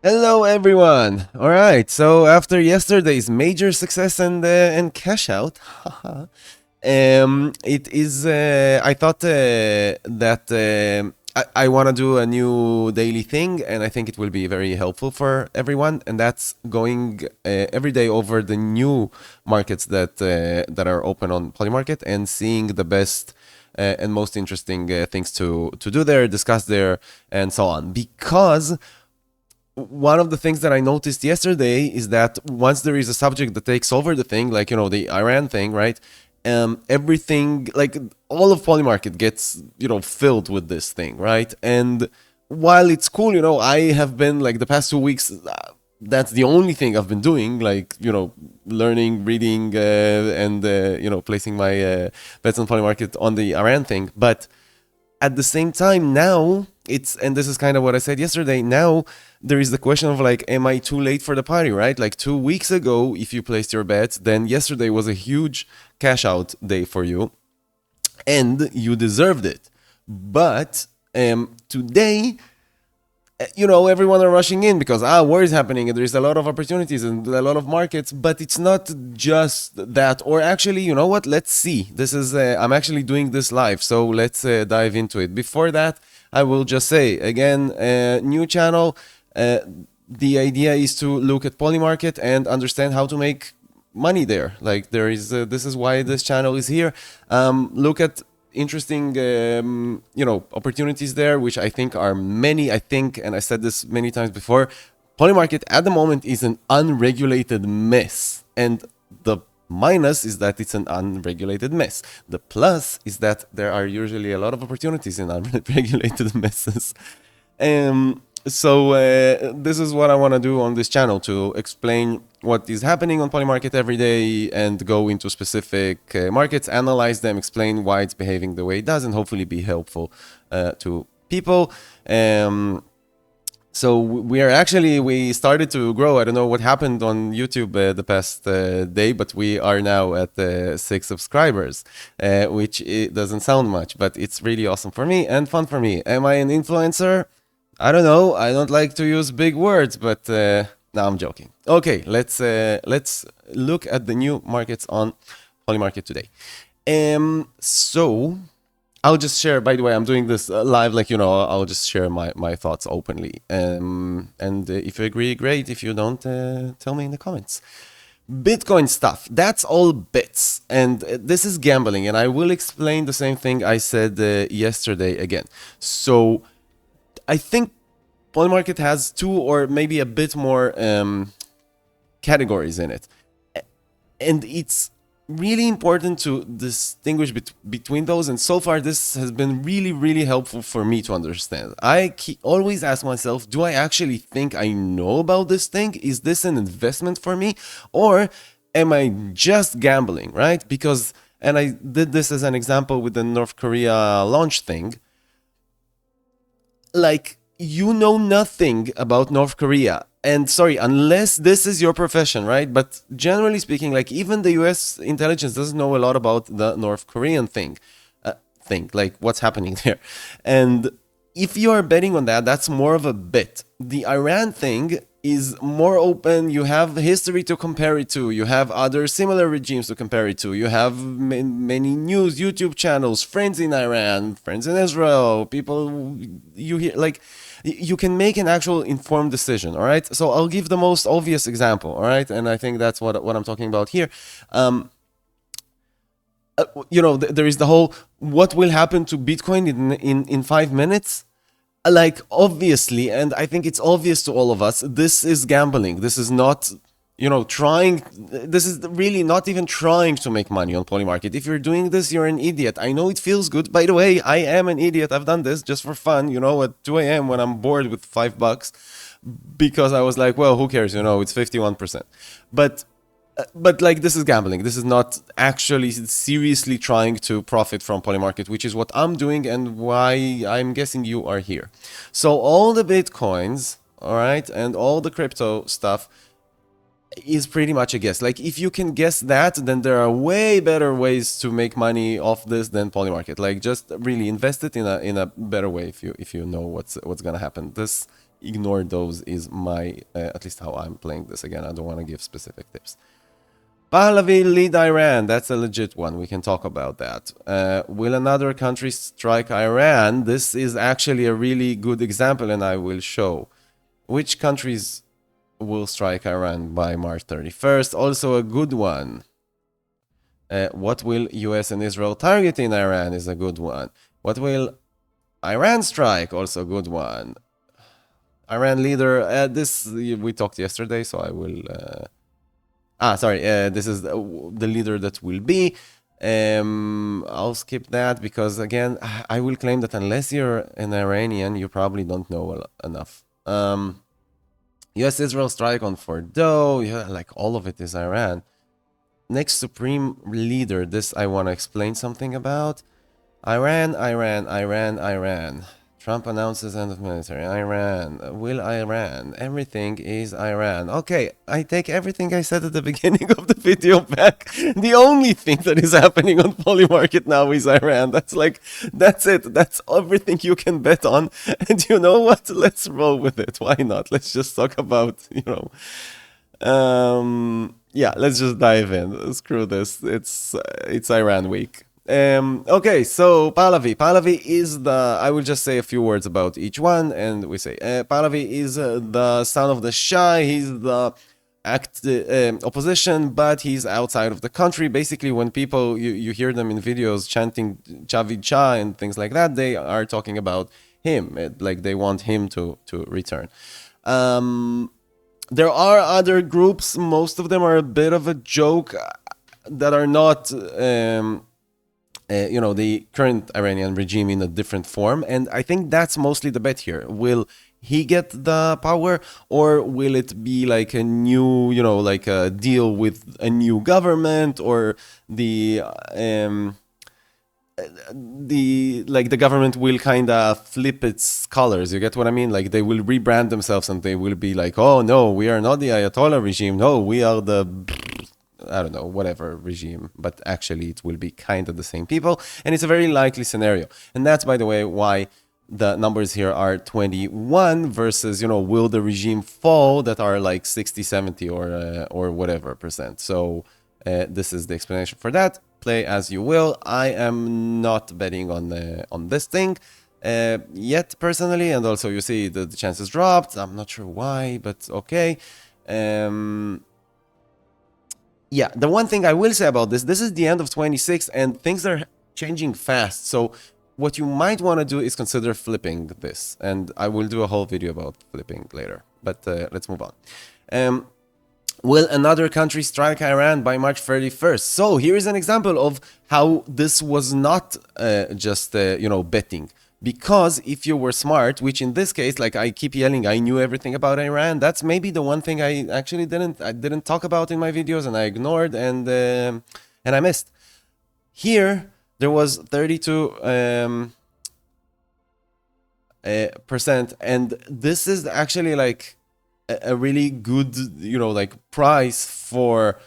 Hello, everyone. All right. So after yesterday's major success and cash out, it is. I thought that I want to do a new daily thing, and I think it will be very helpful for everyone. And that's going every day over the new markets that are open on Polymarket and seeing the best. And most interesting things to do there, discuss there, and so on. Because one of the things that I noticed yesterday is that once there is a subject that takes over the thing, like the Iran thing, right? Everything, like all of Polymarket gets filled with this thing, right? And while it's cool, I have been like the past 2 weeks. That's the only thing I've been doing, like learning, reading, and placing my bets on Polymarket on the Iran thing, but at the same time now it's, and this is kind of what I said yesterday, now there is the question of like, am I too late for the party, right? Like 2 weeks ago, if you placed your bets, then yesterday was a huge cash out day for you and you deserved it. But today, everyone are rushing in because war is happening and there's a lot of opportunities and a lot of markets, but it's not just that. Or actually, you know what, let's see, this is I'm actually doing this live, so let's dive into it. Before that, I will just say again, new channel, the idea is to look at Polymarket and understand how to make money there. Like there is this is why this channel is here. Look at interesting opportunities there, which I think are many. I think, and I said this many times before, Polymarket at the moment is an unregulated mess, and the minus is that it's an unregulated mess. The plus is that there are usually a lot of opportunities in unregulated messes. So this is what I want to do on this channel, to explain what is happening on Polymarket every day and go into specific markets, analyze them, explain why it's behaving the way it does, and hopefully be helpful to people. So we started to grow. I don't know what happened on YouTube the past day, but we are now at 6 subscribers, which it doesn't sound much, but it's really awesome for me and fun for me. Am I an influencer? I don't know. I don't like to use big words, but no, I'm joking. Okay, let's look at the new markets on Polymarket today. So I'll just share. By the way, I'm doing this live, like I'll just share my thoughts openly. And if you agree, great. If you don't, tell me in the comments. Bitcoin stuff, that's all bits, and this is gambling, and I will explain the same thing I said yesterday again. So I think Polymarket has two or maybe a bit more categories in it. And it's really important to distinguish between those. And so far, this has been really, really helpful for me to understand. I always ask myself, do I actually think I know about this thing? Is this an investment for me? Or am I just gambling, right? Because, and I did this as an example with the North Korea launch thing. Like, you know nothing about North Korea. And sorry, unless this is your profession, right? But generally speaking, like even the US intelligence doesn't know a lot about the North Korean thing, like what's happening there. And if you are betting on that, that's more of a bet. The Iran thing is more open. You have history to compare it to. You have other similar regimes to compare it to. You have many news, YouTube channels, friends in Iran, friends in Israel, people you hear, like you can make an actual informed decision. All right. So I'll give the most obvious example. All right. And I think that's what I'm talking about here. There is the whole, what will happen to Bitcoin in 5 minutes? Like, obviously, and I think it's obvious to all of us, this is gambling. This is not, this is really not even trying to make money on Polymarket. If you're doing this, you're an idiot. I know it feels good. By the way, I am an idiot. I've done this just for fun, at 2 a.m. when I'm bored with $5, because I was like, well, who cares? It's 51%. But like, this is gambling. This is not actually seriously trying to profit from Polymarket, which is what I'm doing and why I'm guessing you are here. So all the Bitcoins, all right, and all the crypto stuff is pretty much a guess. Like, if you can guess that, then there are way better ways to make money off this than Polymarket. Like, just really invest it in a better way if you know what's gonna happen. This ignore those is my, at least how I'm playing this. Again, I don't want to give specific tips. Pahlavi lead Iran. That's a legit one. We can talk about that. Will another country strike Iran? This is actually a really good example, and I will show which countries will strike Iran by March 31st. Also a good one. What will US and Israel target in Iran is a good one. What will Iran strike? Also a good one. Iran leader, this we talked yesterday, so I will... this is the leader that will be. I'll skip that because, again, I will claim that unless you're an Iranian, you probably don't know enough. US-Israel strike on Fordo, yeah, like all of it is Iran. Next supreme leader, this I want to explain something about. Iran. Trump announces end of military. Iran. Will Iran? Everything is Iran. Okay, I take everything I said at the beginning of the video back. The only thing that is happening on Polymarket now is Iran. That's it. That's everything you can bet on. And you know what? Let's roll with it. Why not? Let's just talk about, yeah, let's just dive in. Screw this. It's Iran week. Okay, so Pahlavi is I will just say a few words about each one, and we say Pahlavi is the son of the Shah. He's the opposition, but he's outside of the country. Basically, when people, you hear them in videos chanting Javid Shah and things like that, they are talking about him, like they want him to return. There are other groups, most of them are a bit of a joke, that are not... the current Iranian regime in a different form. And I think that's mostly the bet here. Will he get the power, or will it be like a new, like a deal with a new government, or the government will kind of flip its colors. You get what I mean? Like they will rebrand themselves and they will be like, oh no, we are not the Ayatollah regime. No, we are the... I don't know, whatever regime, but actually it will be kind of the same people. And it's a very likely scenario. And that's, by the way, why the numbers here are 21 versus, will the regime fall, that are like 60, 70 or whatever percent. So this is the explanation for that. Play as you will. I am not betting on this thing yet personally. And also you see the chances dropped. I'm not sure why, but okay. Yeah, the one thing I will say about this is the end of 26 and things are changing fast. So what you might want to do is consider flipping this. And I will do a whole video about flipping later. But let's move on. Will another country strike Iran by March 31st? So here is an example of how this was not just, betting. Because if you were smart, which in this case, like I keep yelling, I knew everything about Iran. That's maybe the one thing I actually didn't talk about in my videos, and I ignored and I missed. Here there was 32 percent, and this is actually like a really good, price for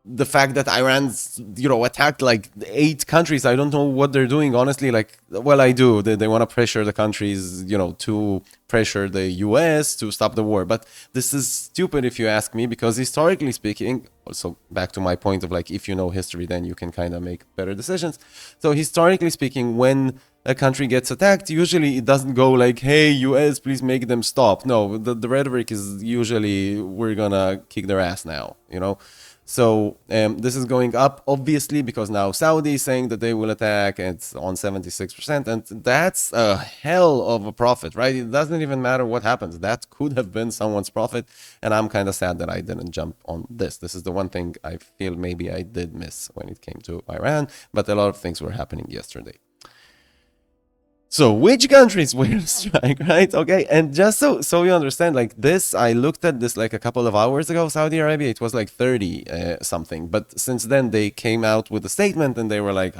the fact that Iran's, attacked like 8 countries. I don't know what they're doing, honestly. Like, well, I do. They want to pressure the countries, to pressure the U.S. to stop the war. But this is stupid if you ask me, because historically speaking, also back to my point of like, if you know history, then you can kind of make better decisions. So historically speaking, when a country gets attacked, usually it doesn't go like, hey, U.S., please make them stop. No, the rhetoric is usually, we're gonna kick their ass now, So this is going up, obviously, because now Saudi is saying that they will attack, and it's on 76%, and that's a hell of a profit, right? It doesn't even matter what happens. That could have been someone's profit, and I'm kind of sad that I didn't jump on this. This is the one thing I feel maybe I did miss when it came to Iran, but a lot of things were happening yesterday. So which countries will strike, right? Okay, and just so you understand, like this, I looked at this like a couple of hours ago, Saudi Arabia, it was like 30 something. But since then, they came out with a statement and they were like,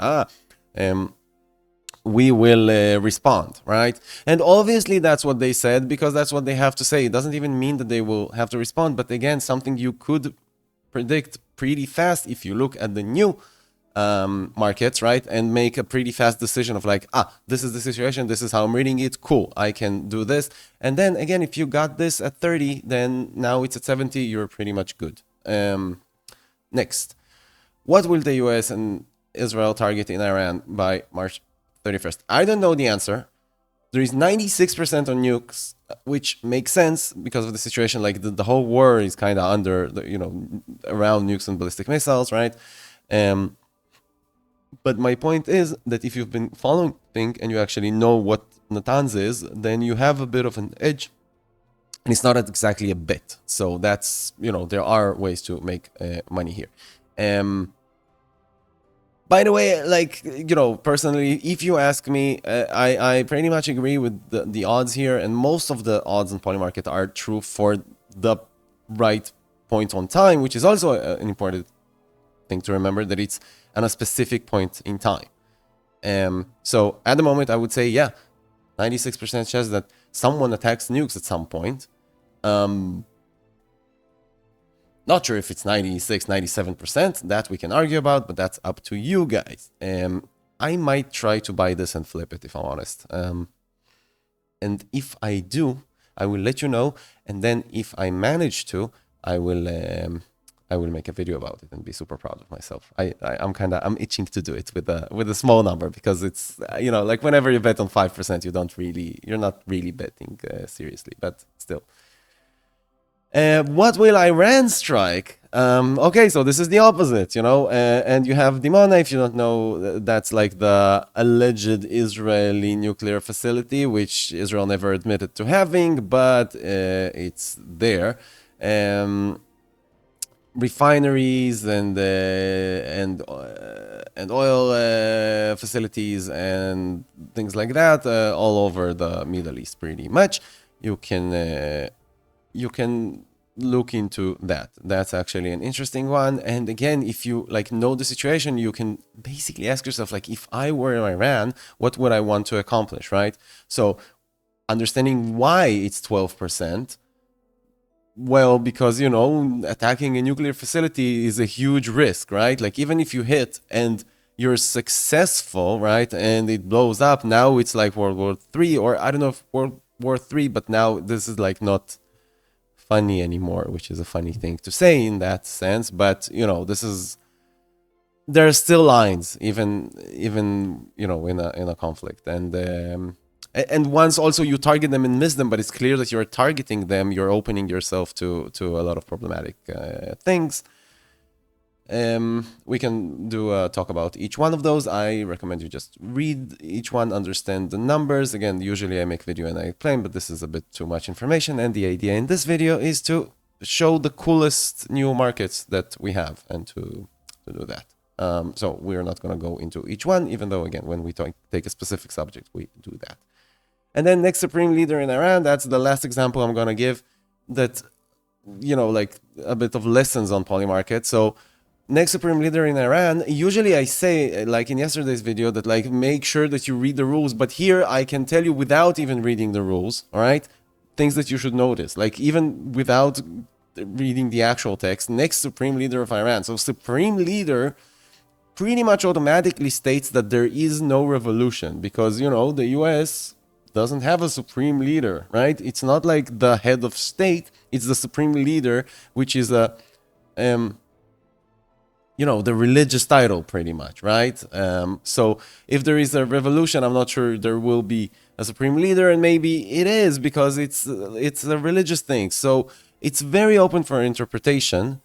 we will respond, right? And obviously that's what they said, because that's what they have to say. It doesn't even mean that they will have to respond. But again, something you could predict pretty fast if you look at the new markets, right? And make a pretty fast decision of like, this is the situation, this is how I'm reading it, cool, I can do this. And then again, if you got this at 30, then now it's at 70, you're pretty much good. Next, what will the US and Israel target in Iran by March 31st? I don't know the answer. There is 96% on nukes, which makes sense because of the situation. Like the whole war is kind of under, around nukes and ballistic missiles, right? But my point is that if you've been following things and you actually know what Natanz is, then you have a bit of an edge. And it's not exactly a bet. So that's, there are ways to make money here. By the way, like, personally, if you ask me, I pretty much agree with the odds here. And most of the odds in Polymarket are true for the right point on time, which is also an important thing to remember, that it's on a specific point in time. So at the moment, I would say, 96% chance that someone attacks nukes at some point. Not sure if it's 96, 97%, that we can argue about, but that's up to you guys. I might try to buy this and flip it, if I'm honest. And if I do, I will let you know. And then if I manage to, I will make a video about it and be super proud of myself. I'm itching to do it with a small number, because it's, like whenever you bet on 5%, you're not really betting seriously, but still. What will Iran strike? Okay, so this is the opposite, and you have Dimona, if you don't know, that's like the alleged Israeli nuclear facility, which Israel never admitted to having, but it's there. Refineries and oil facilities and things like that, all over the Middle East, pretty much. You can look into that. That's actually an interesting one. And again, if you know the situation, you can basically ask yourself, if I were in Iran, what would I want to accomplish, right? So understanding why it's 12%, well, because, attacking a nuclear facility is a huge risk, right? Even if you hit and you're successful, right, and it blows up, now it's like World War III, or I don't know if World War III, but now this is not funny anymore, which is a funny thing to say in that sense. But there are still lines, even in a conflict, and once also you target them and miss them, but it's clear that you're targeting them, you're opening yourself to a lot of problematic things. We can do a talk about each one of those. I recommend you just read each one, understand the numbers. Again, usually I make video and I explain, but this is a bit too much information. And the idea in this video is to show the coolest new markets that we have and to do that. So we're not going to go into each one, even though, again, when we take a specific subject, we do that. And then next supreme leader in Iran, that's the last example I'm going to give that, a bit of lessons on Polymarket. So next supreme leader in Iran, usually I say, in yesterday's video, that make sure that you read the rules. But here I can tell you without even reading the rules, all right? Things that you should notice, even without reading the actual text. Next supreme leader of Iran. So supreme leader pretty much automatically states that there is no revolution, because, the U.S. doesn't have a supreme leader, right? It's not like the head of state. It's the supreme leader, which is the religious title, pretty much, right? So if there is a revolution, I'm not sure there will be a supreme leader, and maybe it is because it's a religious thing. So it's very open for interpretation,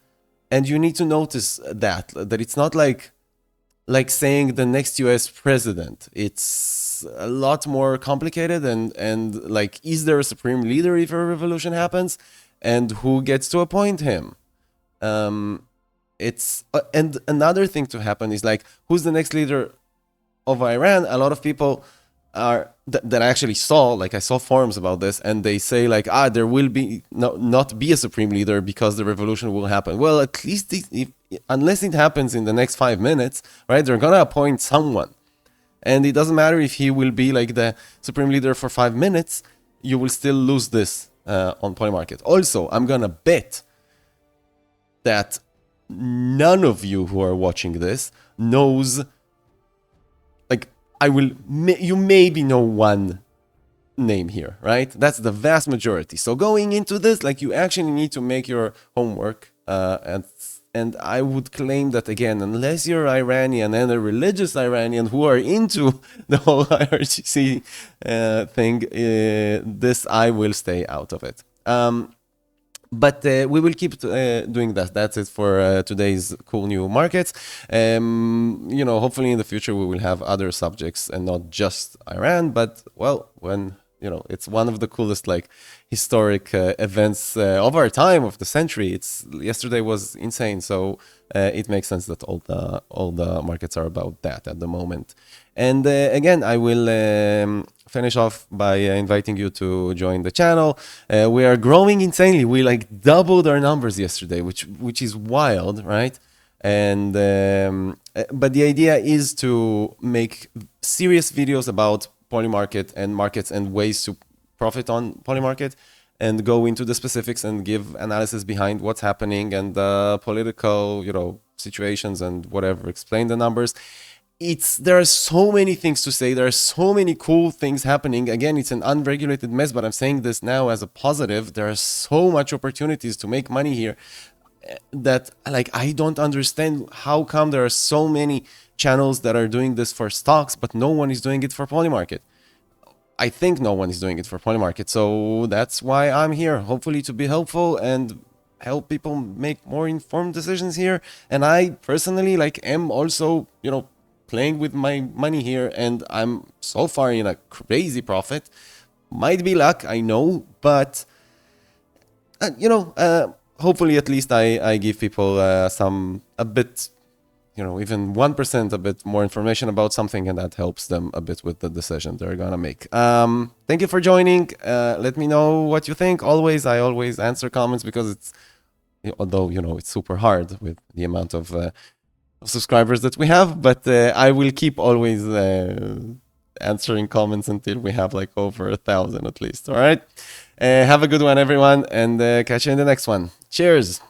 and you need to notice that it's not like saying the next US president. It's a lot more complicated, and is there a supreme leader if a revolution happens, and who gets to appoint him? It's and another thing to happen is who's the next leader of Iran? A lot of people are that I actually saw, I saw forums about this, and they say there will be not be a supreme leader because the revolution will happen. Well, at least unless it happens in the next 5 minutes, right? They're gonna appoint someone, and it doesn't matter if he will be the supreme leader for 5 minutes. You will still lose this on Polymarket. Also, I'm gonna bet that none of you who are watching this knows, like, you maybe know one name here, right? That's the vast majority. So going into this, like, you actually need to make your homework, and I would claim that, again, unless you're Iranian and a religious Iranian who are into the whole IRGC thing, this, I will stay out of it. But we will keep doing that. That's it for today's cool new markets. Hopefully in the future we will have other subjects and not just Iran. But, well, when it's one of the coolest, like, historic events of our time, of the century. Yesterday was insane, so it makes sense that all the markets are about that at the moment. And again, I will finish off by inviting you to join the channel. We are growing insanely. We, like, doubled our numbers yesterday, which is wild, right? And but the idea is to make serious videos about Polymarket and markets and ways to profit on Polymarket, and go into the specifics and give analysis behind what's happening and the political, situations and whatever, explain the numbers. There are so many things to say. There are so many cool things happening. Again, it's an unregulated mess, but I'm saying this now as a positive. There are so much opportunities to make money here that, like, I don't understand how come there are so many channels that are doing this for stocks, but no one is doing it for Polymarket. I think no one is doing it for Polymarket. So that's why I'm here, hopefully to be helpful and help people make more informed decisions here. And I personally, like, am also, playing with my money here, and I'm so far in a crazy profit. Might be luck, I know, but hopefully at least I give people a bit, even 1% a bit more information about something, and that helps them a bit with the decision they're gonna make. Thank you for joining. Let me know what you think. I always answer comments, because although it's super hard with the amount of subscribers that we have, but I will keep always answering comments until we have, like, over 1,000 at least. All right. Have a good one, everyone, and catch you in the next one. Cheers.